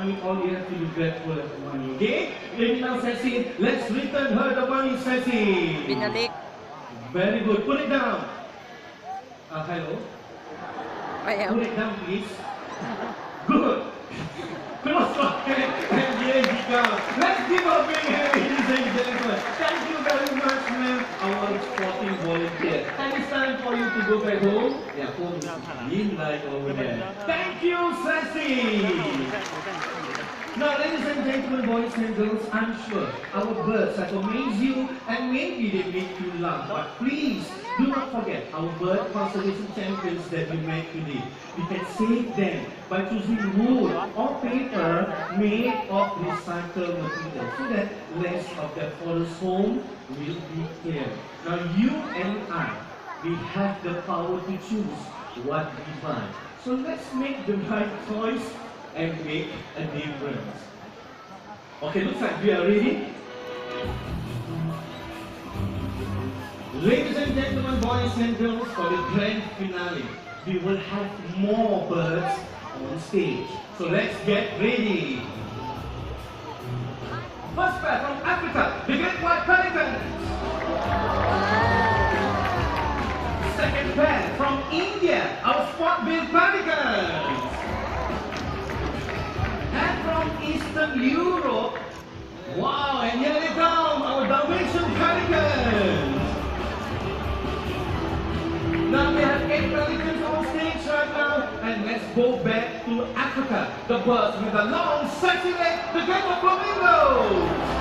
money, all you have to do is grateful of the money. Okay? Let me now, Ceci. Let's return her the money, Ceci. Binalik. Very good. Put it down. Hello. Ayaw. Put it down, please. Good. Close pocket. And here she comes. Let's give her a big hand, ladies and gentlemen. Thank you very much, ma'am. Our sporting volunteer. And it's time for you to go back home. Yeah, home is green light over there. Thank you, Ceci. Now, ladies and gentlemen, boys and girls, I'm sure our birds have amazed you and maybe they make you laugh. But please, do not forget our bird conservation champions that we met today. We can save them by choosing wood or paper made of recycled material so that less of their forest home will be clear. Now, you and I, we have the power to choose what we buy. So let's make the right choice and make a difference. Okay, looks like we are ready. Ladies and gentlemen, boys and girls, for the grand finale, we will have more birds on stage. So let's get ready. First pair from Africa, the great white pelicans. Second pair from India, our spot-billed pelicans. And from Eastern Europe, wow, and here they come, our Dalmatian pelicans. Now we have 8 pelicans on stage right now, and let's go back to Africa. The birds with the long, sexy leg, the great flamingos.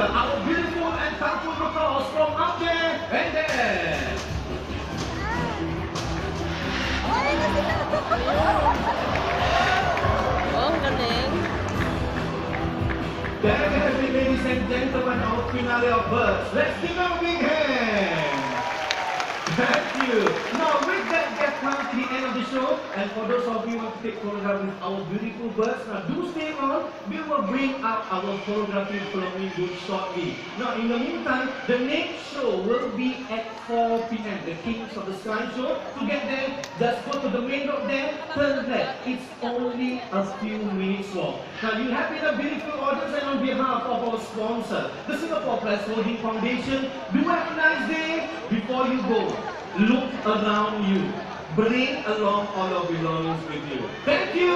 Our beautiful and colorful macaws from out there and there. Oh, galing. There we have it, ladies and gentlemen, our finale of birds. Let's give them a big hand. Thank you. Now with that, we have come to the end of the show. And for those of you who want to take photographs with our beautiful birds, now do stay on. We will bring out our photography flamingo shortly. Now in the meantime, the next show will be at 4 p.m. The Kings of the Sky show. To get there, just go to the main road there, turn left. It's only a few minutes walk. Now you have been a beautiful audience, and on behalf of our sponsor, the Singapore Press Holding Foundation, do have a nice day. Before you go, look around you. Bring along all your belongings with you. Thank you.